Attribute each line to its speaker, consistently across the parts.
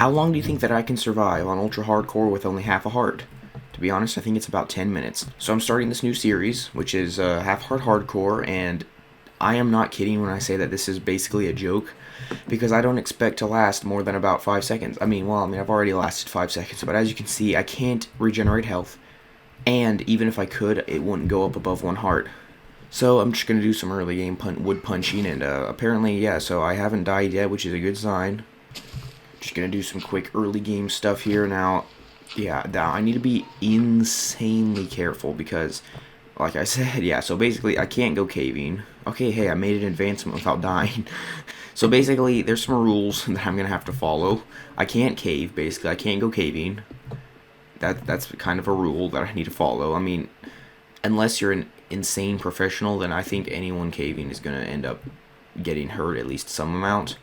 Speaker 1: How long do you think that I can survive on ultra hardcore with only half a heart? To be honest, I think it's about 10 minutes. So I'm starting this new series, which is half heart hardcore, and I am not kidding when I say that this is basically a joke, because I don't expect to last more than about 5 seconds. I've already lasted 5 seconds, but as you can see, I can't regenerate health, and even if I could, it wouldn't go up above 1 heart. So I'm just going to do some early game wood punching, and apparently, yeah, so I haven't died yet, which is a good sign. Just going to do some quick early game stuff here. Now, I need to be insanely careful because, like I said, yeah, so basically I can't go caving. Okay, hey, I made an advancement without dying. So basically, there's some rules that I'm going to have to follow. I can't cave, basically. I can't go caving. That's kind of a rule that I need to follow. I mean, unless you're an insane professional, then I think anyone caving is going to end up getting hurt at least some amount.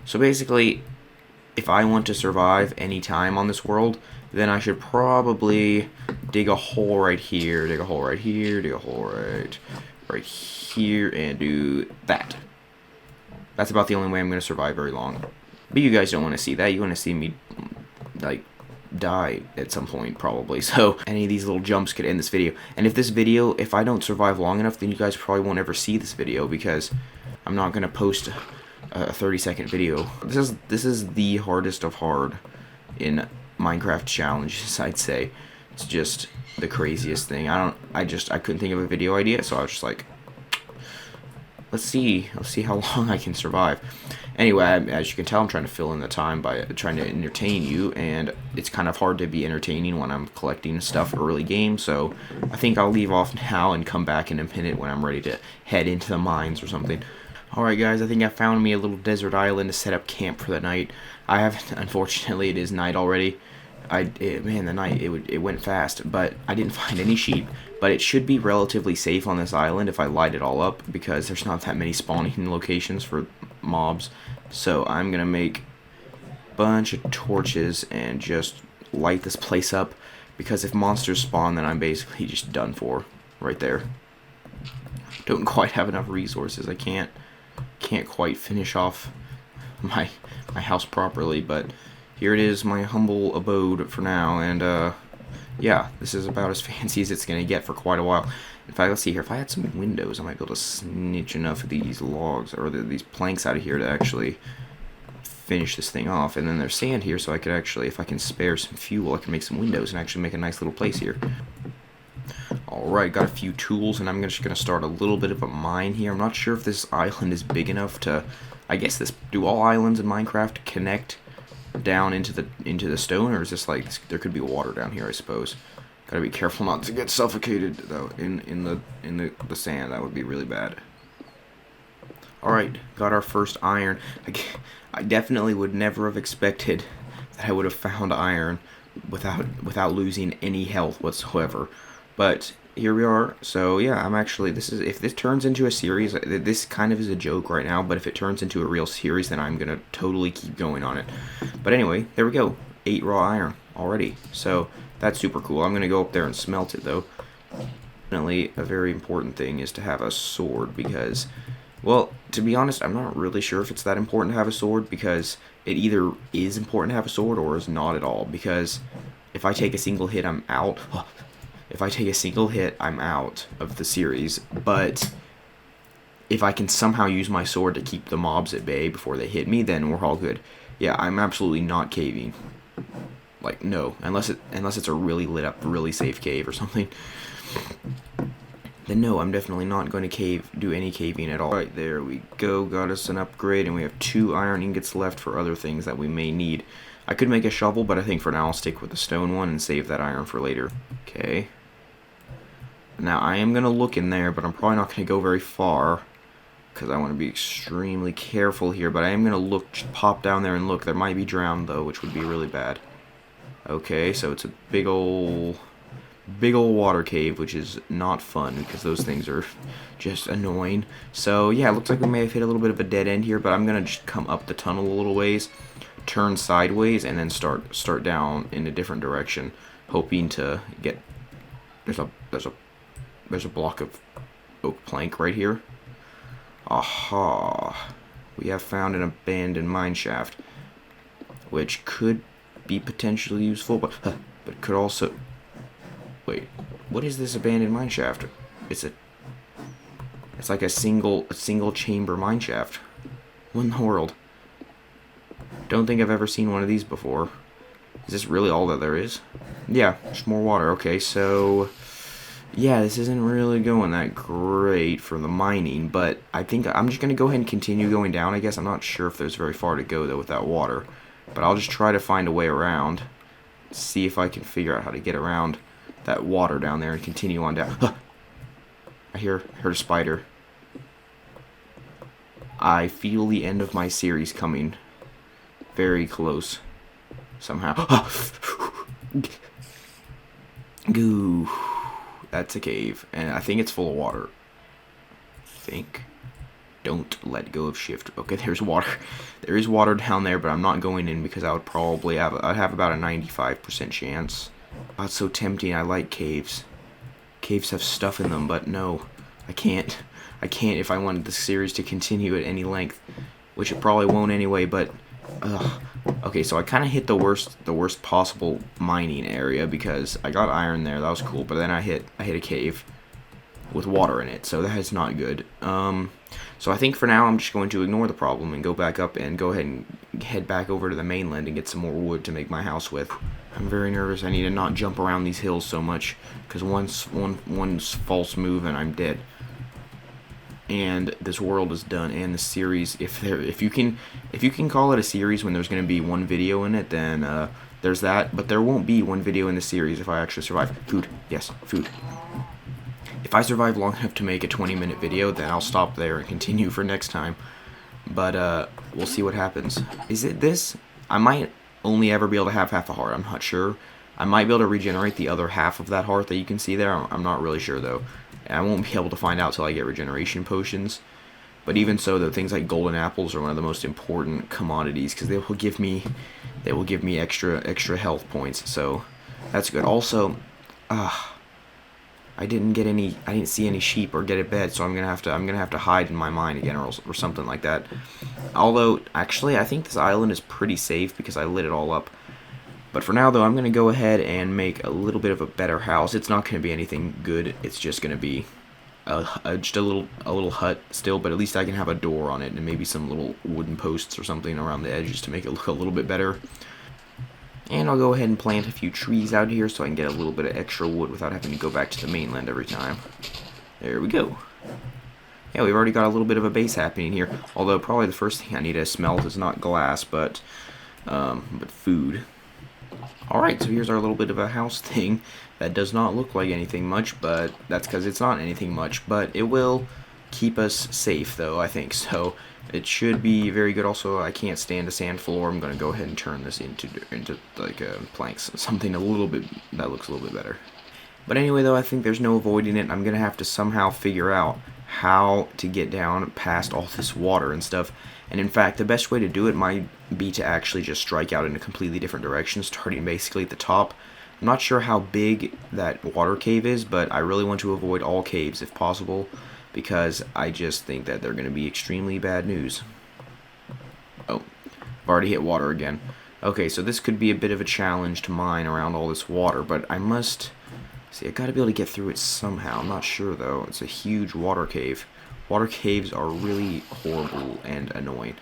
Speaker 1: So basically, if I want to survive any time on this world, then I should probably dig a hole right here, dig a hole right here, dig a hole right here, and do that. That's about the only way I'm going to survive very long. But you guys don't want to see that. You want to see me, like, die at some point, probably. So any of these little jumps could end this video. And if I don't survive long enough, then you guys probably won't ever see this video, because I'm not going to post a 30-second video. This is the hardest of hard in Minecraft challenges, I'd say. It's just the craziest thing. I couldn't think of a video idea, so I was just like, let's see how long I can survive. Anyway, as you can tell, I'm trying to fill in the time by trying to entertain you, and it's kind of hard to be entertaining when I'm collecting stuff early game, so I think I'll leave off now and come back in a minute when I'm ready to head into the mines or something. Alright guys, I think I found me a little desert island to set up camp for the night. Unfortunately, it is night already. It went fast, but I didn't find any sheep. But it should be relatively safe on this island if I light it all up, because there's not that many spawning locations for mobs. So I'm gonna make a bunch of torches and just light this place up, because if monsters spawn, then I'm basically just done for right there. Don't quite have enough resources. I can't quite finish off my house properly, but here it is, my humble abode for now, and yeah, this is about as fancy as it's gonna get for quite a while. In fact, let's see here, if I had some windows, I might be able to snitch enough of these logs, or these planks out of here to actually finish this thing off. And then there's sand here, so I could actually, if I can spare some fuel, I can make some windows and actually make a nice little place here. Alright, got a few tools, and I'm just going to start a little bit of a mine here. I'm not sure if this island is big enough to... do all islands in Minecraft connect down into the stone, or is this like... there could be water down here, I suppose. Gotta be careful not to get suffocated, though, in the sand. That would be really bad. Alright, got our first iron. I definitely would never have expected that I would have found iron without losing any health whatsoever. But here we are. So yeah, if this turns into a series, this kind of is a joke right now, but if it turns into a real series, then I'm gonna totally keep going on it. But anyway, there we go, 8 raw iron already, so that's super cool. I'm gonna go up there and smelt it though. Definitely a very important thing is to have a sword, because, well, to be honest, I'm not really sure if it's that important to have a sword, because it either is important to have a sword or is not at all, because if I take a single hit, I'm out. If I take a single hit, I'm out of the series, but if I can somehow use my sword to keep the mobs at bay before they hit me, then we're all good. Yeah, I'm absolutely not caving. Like, no, unless it's a really lit up, really safe cave or something. Then no, I'm definitely not going to do any caving at all. Alright, there we go, got us an upgrade, and we have 2 iron ingots left for other things that we may need. I could make a shovel, but I think for now I'll stick with the stone one and save that iron for later. Okay. Now, I am going to look in there, but I'm probably not going to go very far, because I want to be extremely careful here, but I am going to look, just pop down there and look. There might be drowned, though, which would be really bad. Okay, so it's a big ol' water cave, which is not fun, because those things are just annoying. So, yeah, it looks like we may have hit a little bit of a dead end here, but I'm going to just come up the tunnel a little ways, turn sideways, and then start down in a different direction, hoping to get... There's a block of oak plank right here. Aha. We have found an abandoned mine shaft. which could be potentially useful, but could also... Wait, what is this abandoned mine shaft? It's like a single chamber mine shaft. What in the world? Don't think I've ever seen one of these before. Is this really all that there is? Yeah, just more water. Okay, so... Yeah, this isn't really going that great for the mining, but I think I'm just going to go ahead and continue going down, I guess. I'm not sure if there's very far to go, though, without water. But I'll just try to find a way around. See if I can figure out how to get around that water down there and continue on down. I heard a spider. I feel the end of my series coming very close. Somehow. Goo. That's a cave, and I think it's full of water. Don't let go of shift. Okay, there's water. There is water down there, but I'm not going in because I would probably have about a 95% chance. Oh, it's so tempting. I like caves. Caves have stuff in them, but no, I can't. I can't if I wanted the series to continue at any length, which it probably won't anyway. But okay, so I kind of hit the worst possible mining area because I got iron there. That was cool, but then I hit a cave with water in it, so that is not good. So I think for now I'm just going to ignore the problem and go back up and go ahead and head back over to the mainland and get some more wood to make my house with. I'm very nervous. I need to not jump around these hills so much because one false move and I'm dead. And this world is done, and the series, if you can call it a series when there's going to be one video in it, then there's that. But there won't be one video in the series if I actually survive. Food, yes, food. If I survive long enough to make a 20-minute video, then I'll stop there and continue for next time. But we'll see what happens. Is it this? I might only ever be able to have half a heart. I'm not sure. I might be able to regenerate the other half of that heart that you can see there. I'm not really sure though. I won't be able to find out till I get regeneration potions. But even so, though, things like golden apples are one of the most important commodities because they will give me extra health points. So that's good. Also, I didn't see any sheep or get a bed, so I'm gonna have to hide in my mine again or something like that. Although, actually, I think this island is pretty safe because I lit it all up. But for now, though, I'm going to go ahead and make a little bit of a better house. It's not going to be anything good. It's just going to be just a little hut still, but at least I can have a door on it and maybe some little wooden posts or something around the edges to make it look a little bit better. And I'll go ahead and plant a few trees out here so I can get a little bit of extra wood without having to go back to the mainland every time. There we go. Yeah, we've already got a little bit of a base happening here. Although probably the first thing I need to smelt is not glass, but food. Alright, so here's our little bit of a house thing that does not look like anything much, but that's because it's not anything much, but it will keep us safe, though, I think, so it should be very good. Also, I can't stand a sand floor. I'm going to go ahead and turn this into like planks, something a little bit, that looks a little bit better. But anyway, though, I think there's no avoiding it. I'm going to have to somehow figure out how to get down past all this water and stuff. And in fact, the best way to do it might be to actually just strike out in a completely different direction, starting basically at the top. I'm not sure how big that water cave is, but I really want to avoid all caves if possible, because I just think that they're going to be extremely bad news. Oh, I've already hit water again. Okay, so this could be a bit of a challenge to mine around all this water, but I must... See, I gotta be able to get through it somehow. I'm not sure, though. It's a huge water cave. Water caves are really horrible and annoying.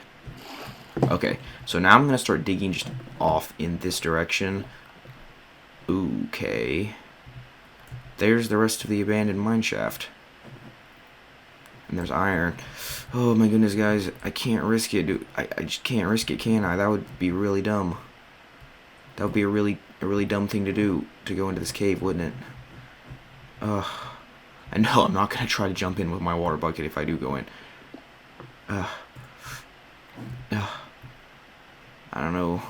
Speaker 1: Okay, so now I'm going to start digging just off in this direction. Okay. There's the rest of the abandoned mine shaft. And there's iron. Oh my goodness, guys. I can't risk it, dude. I just can't risk it, can I? That would be really dumb. That would be a really dumb thing to do, to go into this cave, wouldn't it? And no, I'm not going to try to jump in with my water bucket if I do go in. I don't know.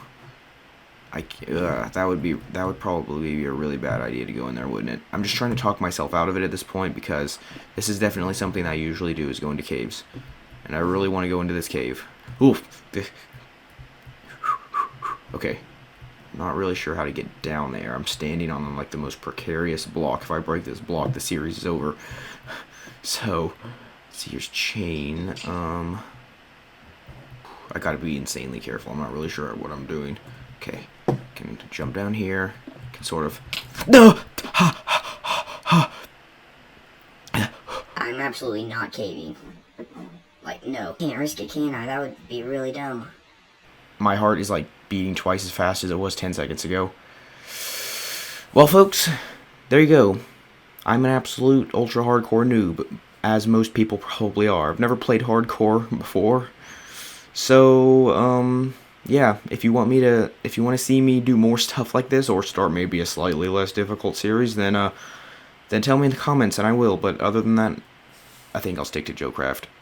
Speaker 1: That would probably be a really bad idea to go in there, wouldn't it? I'm just trying to talk myself out of it at this point because this is definitely something I usually do, is go into caves. And I really want to go into this cave. Oof. Okay. Not really sure how to get down there. I'm standing on like the most precarious block. If I break this block, the series is over. So, let's see, here's chain. I I gotta be insanely careful. I'm not really sure what I'm doing. Okay, can jump down here. Can sort of. No.
Speaker 2: I'm absolutely not caving. Like, no. Can't risk it, can I? That would be really dumb.
Speaker 1: My heart is like beating twice as fast as it was 10 seconds ago. Well, folks, there you go. I'm an absolute ultra hardcore noob, as most people probably are. I've never played hardcore before. So, yeah, if you want to see me do more stuff like this or start maybe a slightly less difficult series, then tell me in the comments and I will. But other than that, I think I'll stick to JoeCraft.